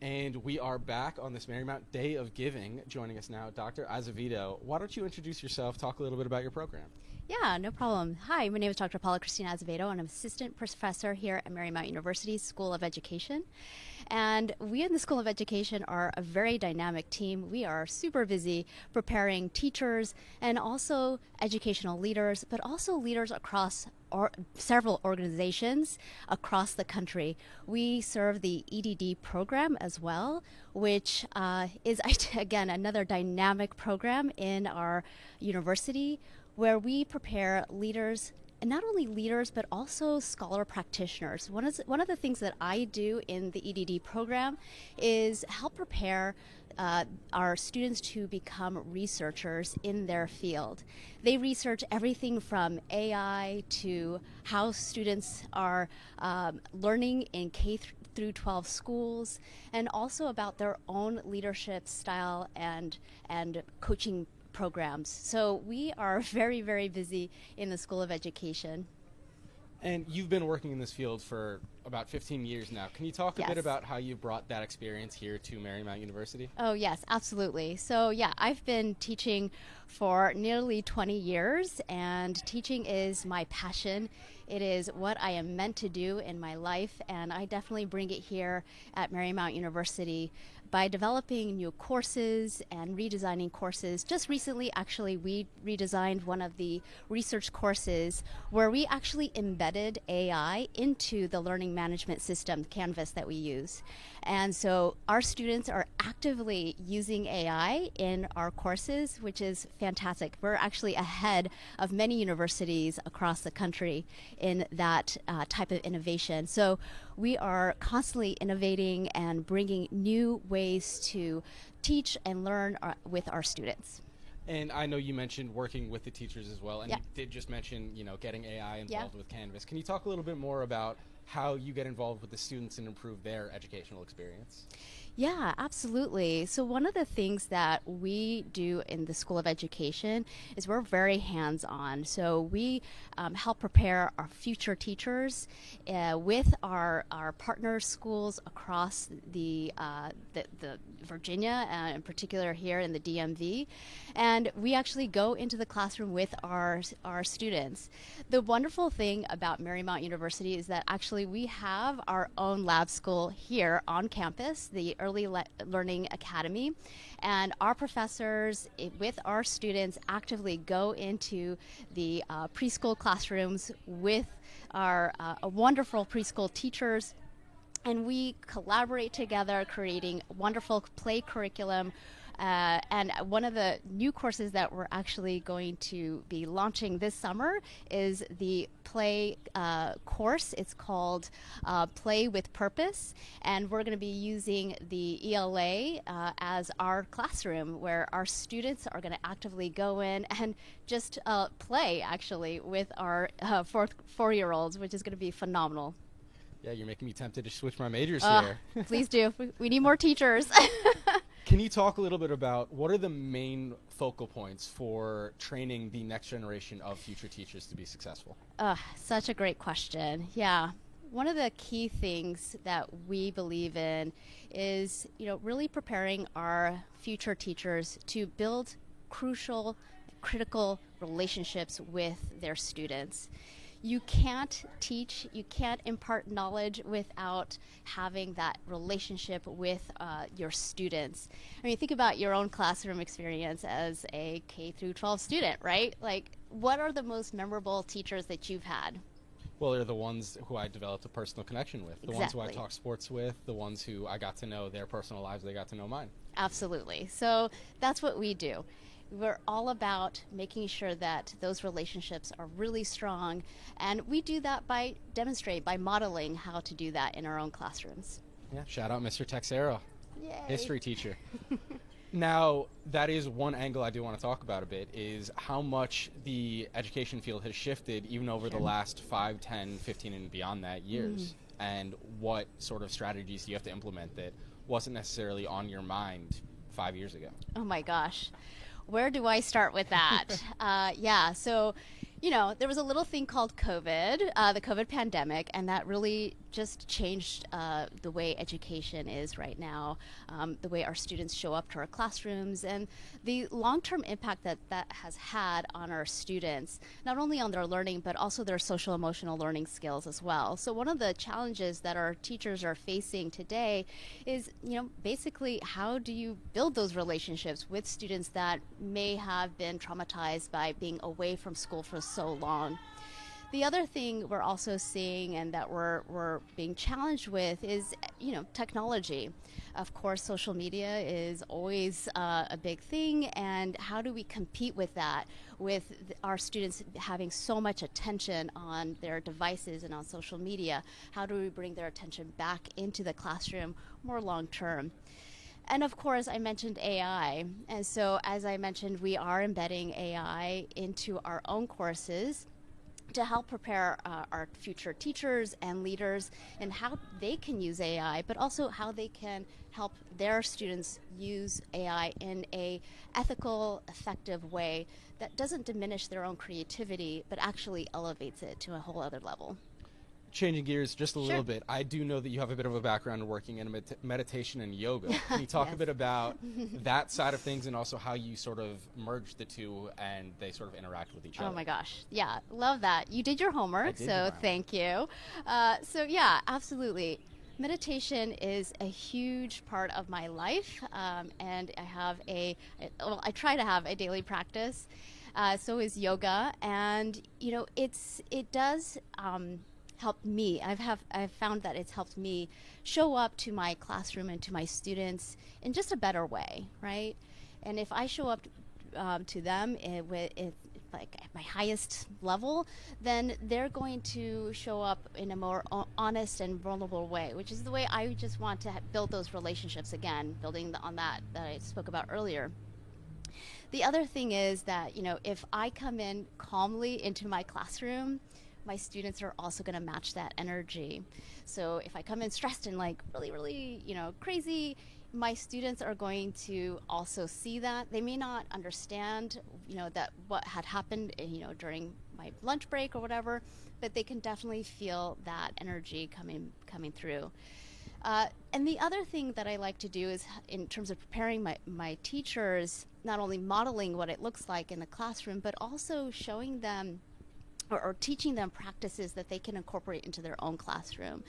And we are back on this Marymount Day of Giving. Joining us now, Dr. Azevedo. Why don't you introduce yourself, talk a little bit about your program? Yeah, no problem. Hi, my name is Dr. Paula Cristina Azevedo, and I'm assistant professor here at Marymount University School of Education. And we in the School of Education are a very dynamic team. We are super busy preparing teachers and also educational leaders, but also leaders across several organizations across the country. We serve the EDD program as well, which is, again, another dynamic program in our university where we prepare leaders, and not only leaders, but also scholar practitioners. One of the things that I do in the EDD program is help prepare our students to become researchers in their field. They research everything from AI to how students are learning in K through 12 schools, and also about their own leadership style and coaching programs. So we are very, very busy in the School of Education. And you've been working in this field for about 15 years now. Can you talk a bit about how you brought that experience here to Marymount University? Oh, yes, absolutely. So, yeah, I've been teaching for nearly 20 years, and teaching is my passion. It is what I am meant to do in my life, and I definitely bring it here at Marymount University by developing new courses and redesigning courses. Just recently, actually, we redesigned one of the research courses where we actually embedded AI into the learning management system, Canvas, that we use. And so our students are actively using AI in our courses, which is fantastic. We're actually ahead of many universities across the country in that type of innovation. So we are constantly innovating and bringing new ways to teach and learn with our students. And I know you mentioned working with the teachers as well, and you did just mention, getting AI involved with Canvas. Can you talk a little bit more about how you get involved with the students and improve their educational experience? Yeah, absolutely. So one of the things that we do in the School of Education is we're very hands-on. So we help prepare our future teachers with our partner schools across the Virginia, in particular here in the DMV. And we actually go into the classroom with our students. The wonderful thing about Marymount University is that actually we have our own lab school here on campus, the Early Learning Academy, and our professors with our students actively go into the preschool classrooms with our wonderful preschool teachers, and we collaborate together creating wonderful play curriculum. And one of the new courses that we're actually going to be launching this summer is the play course. It's called Play with Purpose, and we're going to be using the ELA as our classroom, where our students are going to actively go in and just play, actually, with our four-year-olds, which is going to be phenomenal. Yeah, you're making me tempted to switch my majors here. Please do. We need more teachers. Can you talk a little bit about what are the main focal points for training the next generation of future teachers to be successful? Such a great question. Yeah. One of the key things that we believe in is, really preparing our future teachers to build crucial, critical relationships with their students. You can't teach, you can't impart knowledge without having that relationship with your students. I mean, think about your own classroom experience as a K through 12 student, right? Like, what are the most memorable teachers that you've had? Well, they're the ones who I developed a personal connection with, the ones who I talk sports with, the ones who I got to know their personal lives, they got to know mine. Absolutely. So that's what we do. We're all about making sure that those relationships are really strong, and we do that by modeling how to do that in our own classrooms. Yeah, shout out Mr. Texero, Yay. History teacher. Now, that is one angle I do want to talk about a bit, is how much the education field has shifted even over the last 5, 10, 15, and beyond that years, and what sort of strategies you have to implement that wasn't necessarily on your mind 5 years ago. Oh my gosh. Where do I start with that? So, there was a little thing called COVID, the COVID pandemic, and that really just changed the way education is right now, the way our students show up to our classrooms, and the long-term impact that that has had on our students, not only on their learning, but also their social emotional learning skills as well. So one of the challenges that our teachers are facing today is, basically how do you build those relationships with students that may have been traumatized by being away from school for so long. The other thing we're also seeing and that we're being challenged with is, technology. Of course, social media is always a big thing, and how do we compete with that, with our students having so much attention on their devices and on social media? How do we bring their attention back into the classroom more long term? And of course, I mentioned AI. And so, as I mentioned, we are embedding AI into our own courses to help prepare our future teachers and leaders and how they can use AI, but also how they can help their students use AI in a ethical, effective way that doesn't diminish their own creativity, but actually elevates it to a whole other level. Changing gears just a Sure. little bit, I do know that you have a bit of a background working in meditation and yoga. Can you talk Yes. a bit about that side of things and also how you sort of merge the two and they sort of interact with each other? Oh my gosh. Yeah, love that. You did your homework, did do so my thank you. So yeah, absolutely. Meditation is a huge part of my life, and I try to have a daily practice. So is yoga, and it does help me. I've found that it's helped me show up to my classroom and to my students in just a better way, right? And if I show up to them like at my highest level, then they're going to show up in a more honest and vulnerable way, which is the way I just want to build those relationships again, building on that I spoke about earlier. The other thing is that, if I come in calmly into my classroom, my students are also going to match that energy. So if I come in stressed and like really, really, crazy, my students are going to also see that. They may not understand, that what had happened, during my lunch break or whatever, but they can definitely feel that energy coming through. And the other thing that I like to do is, in terms of preparing my teachers, not only modeling what it looks like in the classroom, but also showing them or teaching them practices that they can incorporate into their own classroom.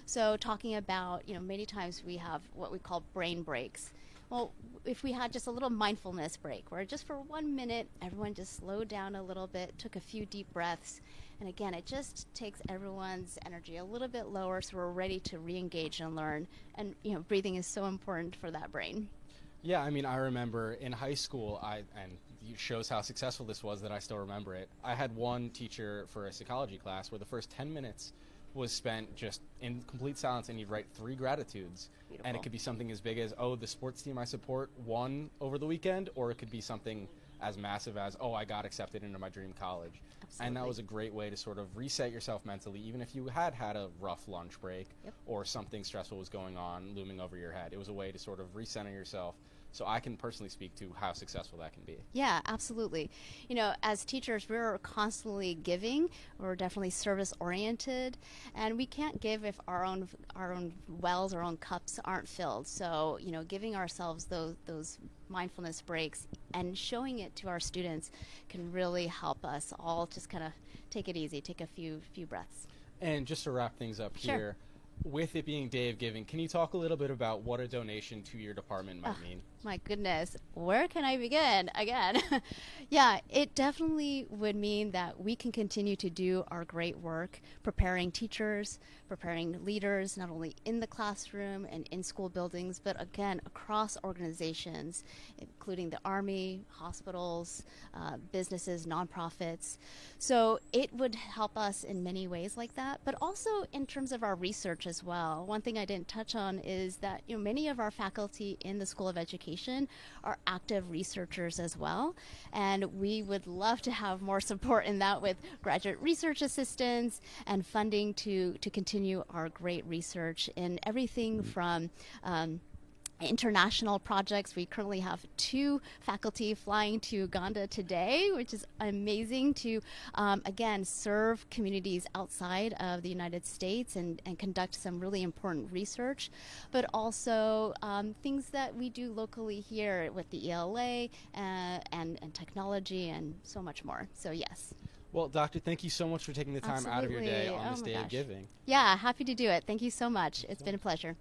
So talking about, many times we have what we call brain breaks. Well, if we had just a little mindfulness break where just for 1 minute, everyone just slowed down a little bit, took a few deep breaths. And again, it just takes everyone's energy a little bit lower so we're ready to re-engage and learn. And, breathing is so important for that brain. Yeah, I remember in high school, and it shows how successful this was that I still remember it. I had one teacher for a psychology class where the first 10 minutes was spent just in complete silence, and you'd write 3 gratitudes. Beautiful. And it could be something as big as, the sports team I support won over the weekend, or it could be something as massive as, I got accepted into my dream college. Absolutely. And that was a great way to sort of reset yourself mentally, even if you had a rough lunch break. Yep. Or something stressful was going on, looming over your head. It was a way to sort of recenter yourself. So I can personally speak to how successful that can be. Yeah, absolutely. As teachers, we're constantly giving. We're definitely service-oriented, and we can't give if our own wells, our own cups aren't filled. So, giving ourselves those mindfulness breaks and showing it to our students can really help us all just kind of take it easy, take a few breaths. And just to wrap things up Sure. here, with it being Day of Giving, can you talk a little bit about what a donation to your department might mean? My goodness, where can I begin again? Yeah, it definitely would mean that we can continue to do our great work, preparing teachers, preparing leaders, not only in the classroom and in school buildings, but again, across organizations, including the Army, hospitals, businesses, nonprofits. So it would help us in many ways like that, but also in terms of our research as well. One thing I didn't touch on is that many of our faculty in the School of Education are active researchers as well, and we would love to have more support in that with graduate research assistants and funding to continue our great research in everything from international projects. We currently have 2 faculty flying to Uganda today, which is amazing to, again, serve communities outside of the United States and conduct some really important research, but also things that we do locally here with the ELA and technology and so much more. So yes. Well, Doctor, thank you so much for taking the time out of your day on this day of giving. Yeah, happy to do it. Thank you so much. It's been a pleasure.